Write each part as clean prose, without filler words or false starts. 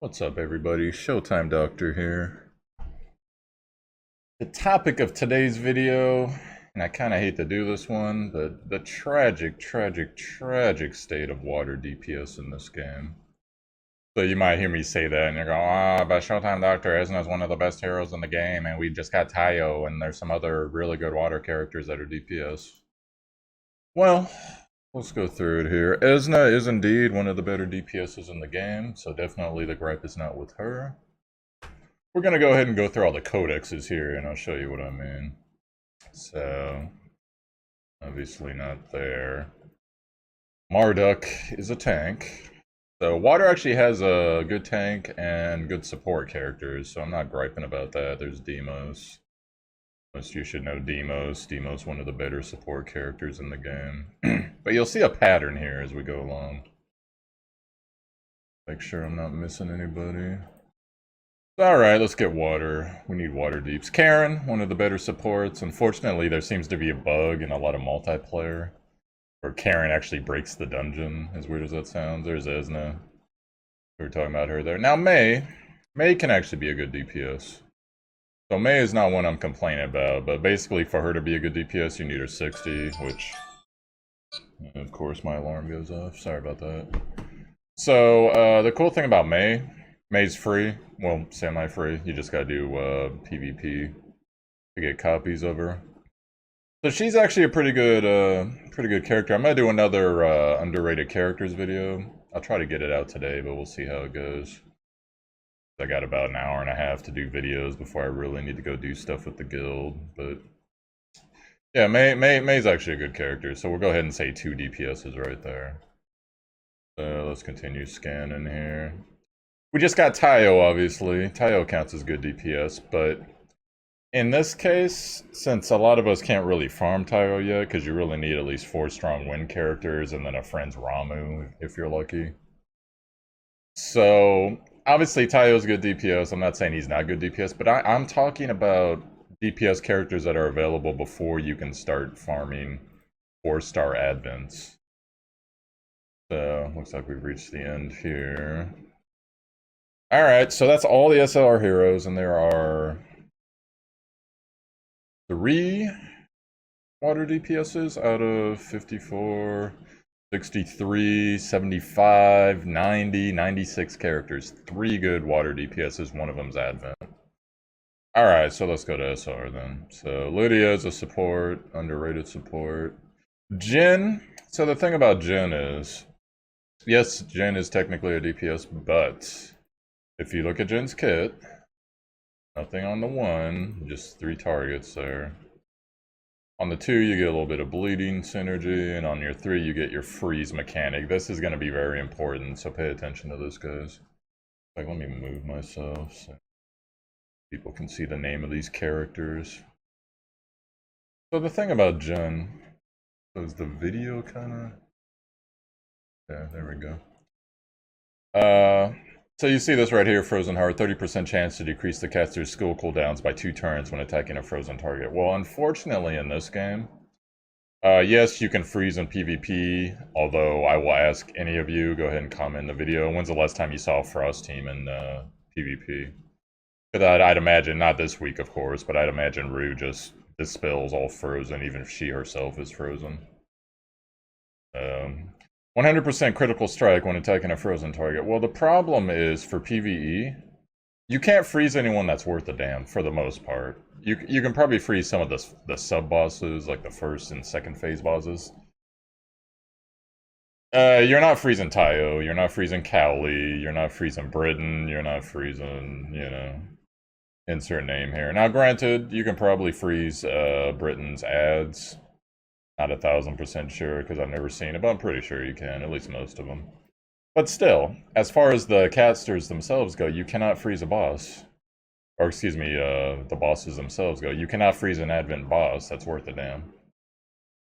What's up, everybody? Showtime Doctor here. The topic of today's video, and I kind of hate to do this one, but the tragic state of water DPS in this game. So you might hear me say that, and you're going, but Showtime Doctor isn't as one of the best heroes in the game, and we just got Tayo, and there's some other really good water characters that are DPS. Well, let's go through it here. Esna is indeed one of the better DPSs in the game, so definitely the gripe is not with her. We're going to go ahead and go through all the codexes here, and I'll show you what I mean. So, obviously not there. Marduk is a tank. So, water actually has a good tank and good support characters, so I'm not griping about that. There's Demos. Most of you should know Demos. Demos one of the better support characters in the game. But you'll see a pattern here as we go along. Make sure I'm not missing anybody. Alright, let's get water. We need water deeps. Karen, one of the better supports. Unfortunately, there seems to be a bug in a lot of multiplayer where Karen actually breaks the dungeon, as weird as that sounds. There's Esna. We were talking about her there. Now, May can actually be a good DPS. So May is not one I'm complaining about, but basically for her to be a good DPS, you need her 60, which, of course, my alarm goes off. Sorry about that. So, the cool thing about May's free. Well, semi-free. You just gotta do PvP to get copies of her. So she's actually a pretty good character. I'm gonna do another underrated characters video. I'll try to get it out today, but we'll see how it goes. I got about an hour and a half to do videos before I really need to go do stuff with the guild. But yeah, May's actually a good character. So we'll go ahead and say 2 DPSs right there. So let's continue scanning here. We just got Tayo, obviously. Tayo counts as good DPS, but in this case, since a lot of us can't really farm Tayo yet, because you really need at least 4 strong win characters and then a friend's Ramu, if you're lucky. So, obviously Tayo's good DPS. I'm not saying he's not good DPS, but I'm talking about DPS characters that are available before you can start farming 4-star advents. So, looks like we've reached the end here. Alright, so that's all the SLR heroes, and there are 3 water DPSs out of 54, 63, 75, 90, 96 characters. 3 good water DPSs, one of them's Advent. Alright, so let's go to SR then. So Lydia is a support, underrated support. Jhin, so the thing about Jhin is, yes, Jhin is technically a DPS, but if you look at Jin's kit, nothing on the 1, just 3 targets there. On the 2, you get a little bit of bleeding synergy, and on your 3, you get your freeze mechanic. This is going to be very important, so pay attention to this, guys. Like, let me move myself so people can see the name of these characters. So the thing about Jhin, is the video kind of... Yeah, there we go. So you see this right here, Frozen Heart, 30% chance to decrease the caster's skill cooldowns by 2 turns when attacking a frozen target. Well, unfortunately in this game, yes, you can freeze in PvP, although I will ask any of you, go ahead and comment in the video, when's the last time you saw a Frost team in PvP? Because I'd imagine, not this week of course, but I'd imagine Rue just dispels all frozen, even if she herself is frozen. 100% critical strike when attacking a frozen target. Well, the problem is, for PvE, you can't freeze anyone that's worth a damn, for the most part. You can probably freeze some of the sub-bosses, like the first and second phase bosses. You're not freezing Tayo, you're not freezing Cowley, you're not freezing Britain, you're not freezing, you know, insert name here. Now, granted, you can probably freeze Britain's ads. Not 1000% sure because I've never seen it, but I'm pretty sure you can, at least most of them. But still, as far as the casters themselves go, you cannot freeze a boss. Or excuse me, the bosses themselves go. You cannot freeze an Advent boss that's worth a damn.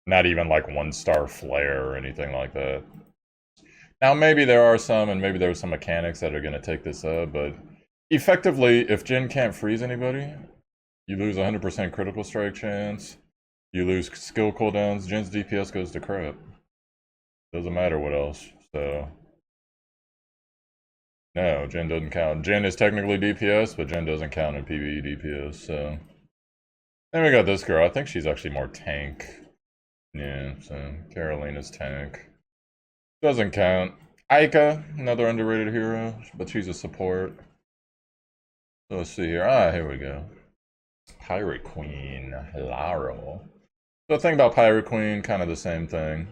Not even like 1-star flare or anything like that. Now maybe there are some, and maybe there are some mechanics that are going to take this up, but effectively, if Jhin can't freeze anybody, you lose 100% critical strike chance. You lose skill cooldowns, Jin's DPS goes to crap. Doesn't matter what else, so... No, Jhin doesn't count. Jhin is technically DPS, but Jhin doesn't count in PvE DPS, so... Then we got this girl. I think she's actually more tank. Yeah, so Carolina's tank. Doesn't count. Aika, another underrated hero, but she's a support. So let's see here. Ah, here we go. Pirate Queen, Laro. So the thing about Pirate Queen, kind of the same thing.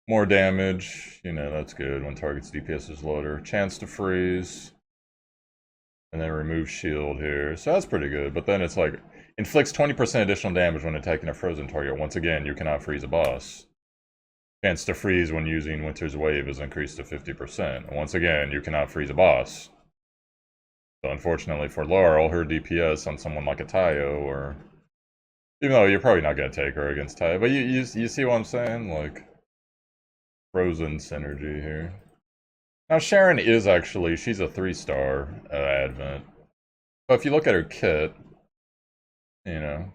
More damage, you know, that's good when target's DPS is lower. Chance to freeze. And then remove shield here. So that's pretty good, but then it's like, inflicts 20% additional damage when attacking a frozen target. Once again, you cannot freeze a boss. Chance to freeze when using Winter's Wave is increased to 50%. Once again, you cannot freeze a boss. So unfortunately for Laurel, her DPS on someone like a Tayo, or... Even though you're probably not going to take her against Tayo, but you see what I'm saying? Like, frozen synergy here. Now Sharon is actually, she's a 3-star Advent. But if you look at her kit, you know,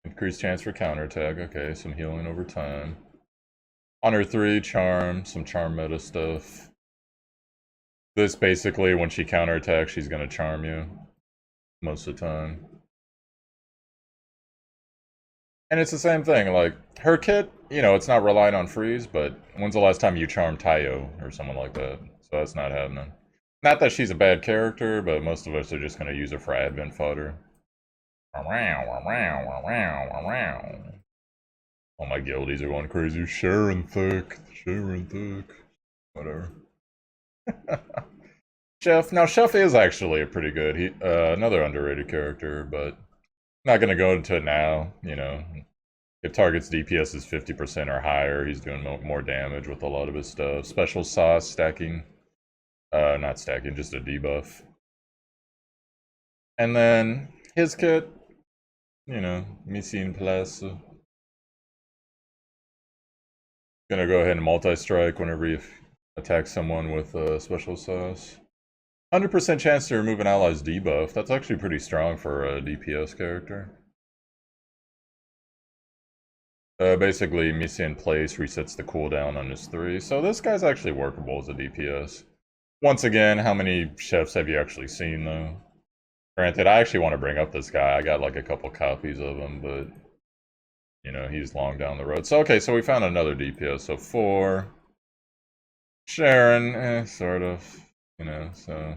increased chance for counterattack, okay, some healing over time. On her 3, charm, some charm meta stuff. This basically, when she counterattacks, she's gonna charm you most of the time. And it's the same thing, like, her kit, you know, it's not relying on freeze, but when's the last time you charmed Tayo or someone like that? So that's not happening. Not that she's a bad character, but most of us are just gonna use her for Advent fodder. All my guildies are going crazy. Sharon thick. Whatever. Chef. Now, Chef is actually a pretty good, another underrated character, but not gonna go into it now, you know. If target's DPS is 50% or higher, he's doing more damage with a lot of his stuff. Special sauce stacking. Not stacking, just a debuff. And then his kit, you know, Missing Place. Gonna go ahead and multi-strike whenever you attack someone with special sauce. 100% chance to remove an ally's debuff. That's actually pretty strong for a DPS character. Basically, Missing Place resets the cooldown on his 3. So this guy's actually workable as a DPS. Once again, how many chefs have you actually seen, though? Granted, I actually want to bring up this guy. I got like a couple copies of him, but... You know, he's long down the road. So, okay, so we found another DPS. So 4. Sharon, sort of. You know, so...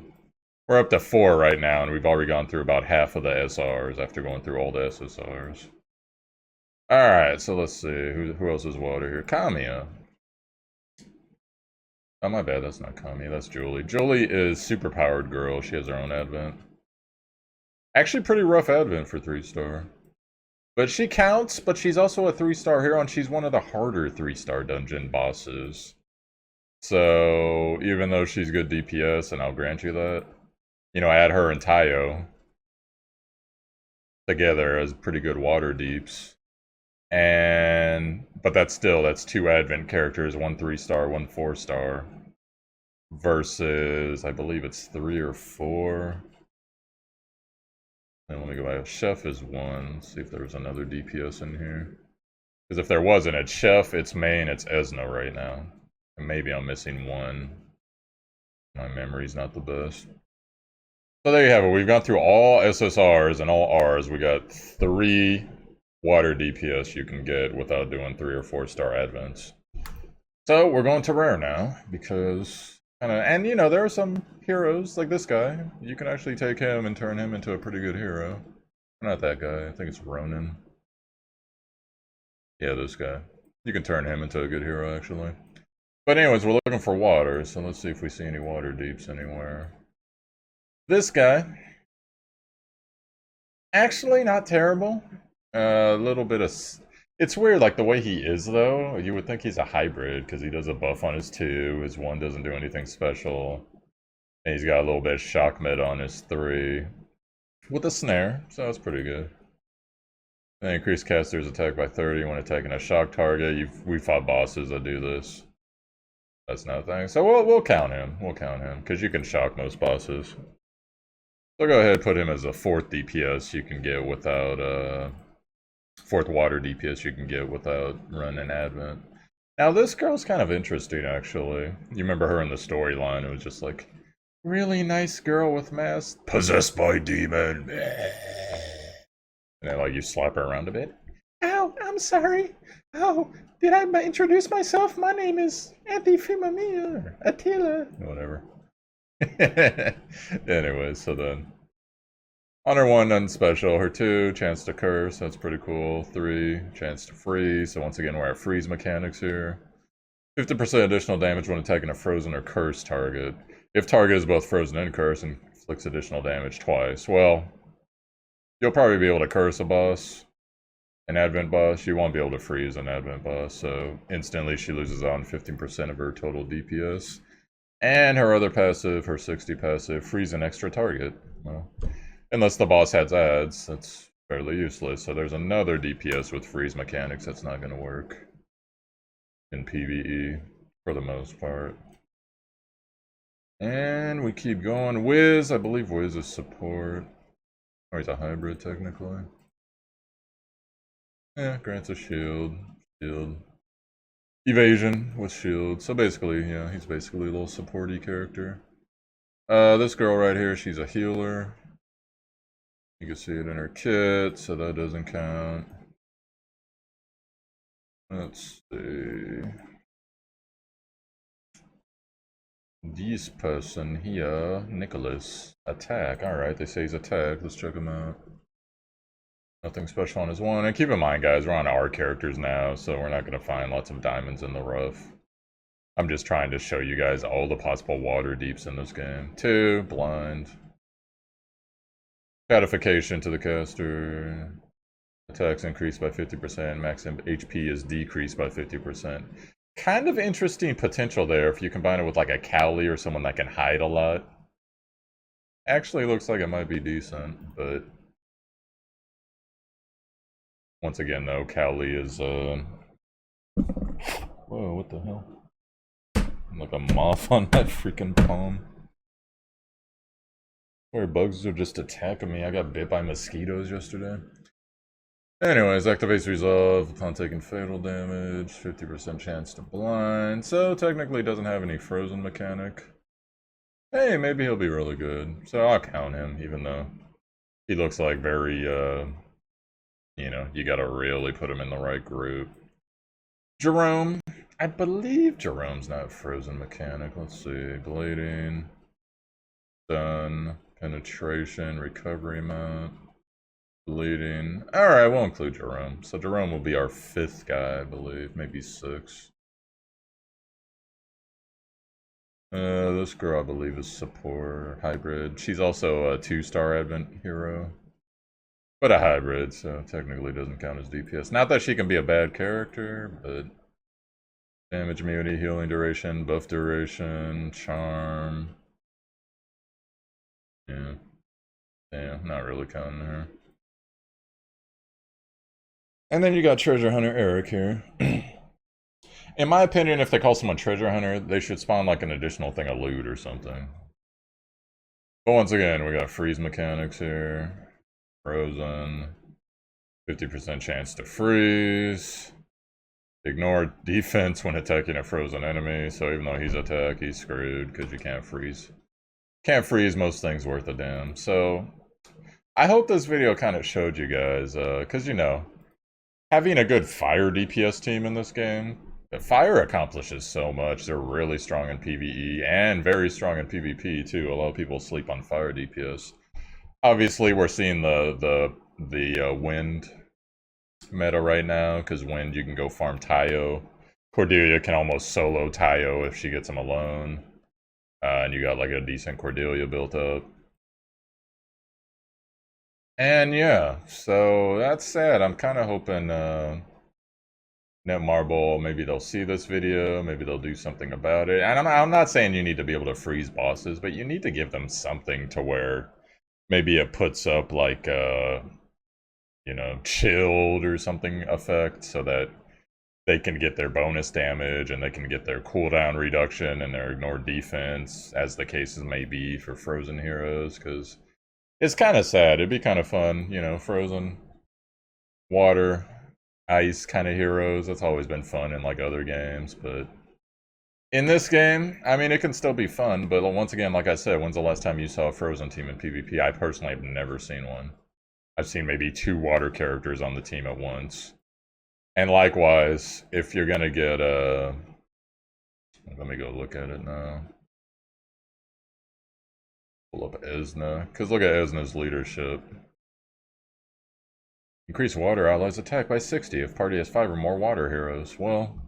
We're up to 4 right now, and we've already gone through about half of the SRs after going through all the SSRs. Alright, so let's see. Who else is water here? Kamiya. Oh, my bad, that's not Kamiya, that's Julie. Julie is superpowered girl. She has her own Advent. Actually, pretty rough Advent for 3-star. But she counts, but she's also a 3-star hero, and she's one of the harder 3-star dungeon bosses. So, even though she's good DPS, and I'll grant you that, you know, add her and Tayo together as pretty good water deeps. But that's 2 Advent characters, 1 3-star, 1 4-star. Versus, I believe it's 3 or 4. And let me go back. Chef is 1. See if there's another DPS in here. Because if there wasn't, it's Chef, it's main, it's Esna right now. And maybe I'm missing 1. My memory's not the best. So there you have it. We've gone through all SSRs and all Rs. We got 3 water DPS you can get without doing 3 or 4-star Advents. So we're going to rare now, because... And, you know, there are some heroes, like this guy. You can actually take him and turn him into a pretty good hero. Not that guy. I think it's Ronan. Yeah, this guy. You can turn him into a good hero, actually. But anyways, we're looking for water, so let's see if we see any water deeps anywhere. This guy. Actually, not terrible. A little bit of... It's weird, like, the way he is, though. You would think he's a hybrid, because he does a buff on his 2, his 1 doesn't do anything special. And he's got a little bit of shock meta on his 3. With a snare, so that's pretty good. And increase caster's attack by 30 when attacking a shock target. We fought bosses that do this. That's not a thing. So we'll count him. We'll count him, because you can shock most bosses. So go ahead, put him as a 4th DPS you can get without... 4th water DPS you can get without running Advent. Now this girl's kind of interesting, actually. You remember her in the storyline, it was just like, really nice girl with mask possessed by demon. And then, like, you slap her around a bit. Oh, I'm sorry. Oh, did I introduce myself? My name is Anthony or Attila. Whatever. Anyway, so then. On her 1, nothing special. Her 2, chance to curse. That's pretty cool. 3, chance to freeze. So once again, we have freeze mechanics here. 50% additional damage when attacking a frozen or cursed target. If target is both frozen and cursed, inflicts additional damage twice. Well, you'll probably be able to curse a boss, an advent boss. You won't be able to freeze an advent boss, so instantly she loses out on 15% of her total DPS. And her other passive, her 60 passive, freeze an extra target. Well, unless the boss has ads, that's fairly useless. So there's another DPS with freeze mechanics that's not going to work in PvE for the most part. And we keep going. Wiz, I believe Wiz is support. Or he's a hybrid, technically. Yeah, grants a shield. Evasion with shield. So basically, yeah, he's basically a little supporty character. This girl right here, she's a healer. You can see it in her kit, so that doesn't count. Let's see. This person here, Nicholas. Attack. Alright, they say he's attack. Let's check him out. Nothing special on his 1. And keep in mind, guys, we're on our characters now, so we're not going to find lots of diamonds in the rough. I'm just trying to show you guys all the possible water deeps in this game. 2, blind. Catification to the caster. Attacks increased by 50%. Max HP is decreased by 50%. Kind of interesting potential there if you combine it with like a Cowley or someone that can hide a lot. Actually looks like it might be decent, but once again though, Cowley is whoa, what the hell? I'm like a moth on my freaking palm. Where bugs are just attacking me. I got bit by mosquitoes yesterday. Anyways, activates resolve upon taking fatal damage, 50% chance to blind, so technically doesn't have any frozen mechanic. Hey, maybe he'll be really good, so I'll count him, even though he looks like very, you know, you gotta really put him in the right group. Jerome, I believe Jerome's not frozen mechanic, let's see, bleeding, stun, penetration, recovery amount. Bleeding. Alright, we'll include Jerome. So Jerome will be our 5th guy, I believe. Maybe 6. This girl, I believe, is support. Hybrid. She's also a 2-star Advent hero. But a hybrid, so technically doesn't count as DPS. Not that she can be a bad character, but... Damage immunity, healing duration, buff duration, charm... Yeah. Yeah, not really counting her. And then you got Treasure Hunter Eric here. In my opinion, if they call someone Treasure Hunter, they should spawn like an additional thing of loot or something. But once again, we got freeze mechanics here. Frozen. 50% chance to freeze. Ignore defense when attacking a frozen enemy. So even though he's attack, he's screwed because you can't freeze. Can't freeze most things worth a damn. So I hope this video kind of showed you guys, because you know, having a good fire DPS team in this game, fire accomplishes so much. They're really strong in PvE and very strong in PvP too. A lot of people sleep on fire DPS. Obviously, we're seeing the wind meta right now, because wind you can go farm Tayo. Cordelia can almost solo Tayo if she gets him alone. And you got like a decent Cordelia built up. And yeah, so that's sad. I'm kind of hoping Netmarble, maybe they'll see this video, maybe they'll do something about it. And I'm not saying you need to be able to freeze bosses, but you need to give them something to where maybe it puts up like you know, chilled or something effect so that they can get their bonus damage and they can get their cooldown reduction and their ignored defense, as the cases may be for frozen heroes, because it's kind of sad. It'd be kind of fun, you know, frozen, water, ice kind of heroes. That's always been fun in like other games, but In this game, I mean, it can still be fun, but once again, like I said, when's the last time you saw a frozen team in PvP? I personally have never seen one. I've seen maybe 2 water characters on the team at once. And likewise, if you're gonna get let me go look at it now. Pull up Esna, because look at Esna's leadership. Increase water allies attack by 60 if party has 5 or more water heroes. Well,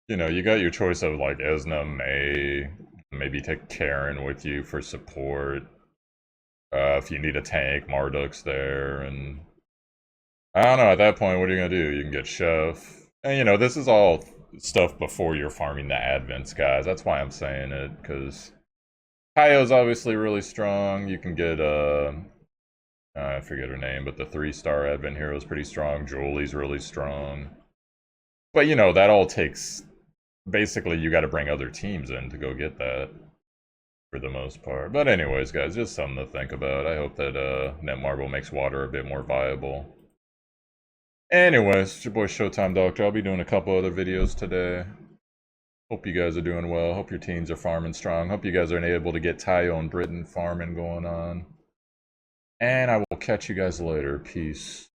you know, you got your choice of like Esna, May, maybe take Karen with you for support. If you need a tank, Marduk's there, and I don't know, at that point, what are you gonna do? You can get Chef. And you know, this is all stuff before you're farming the Advents, guys. That's why I'm saying it, because Kaio's obviously really strong. You can get, I forget her name, but the 3-star Advent hero is pretty strong. Julie's really strong. But you know, that all takes, basically you gotta bring other teams in to go get that, for the most part. But anyways, guys, just something to think about. I hope that Netmarble makes water a bit more viable. Anyways, it's your boy Showtimedr. I'll be doing a couple other videos today. Hope you guys are doing well. Hope your teams are farming strong. Hope you guys are able to get Tayo and Britain farming going on. And I will catch you guys later. Peace.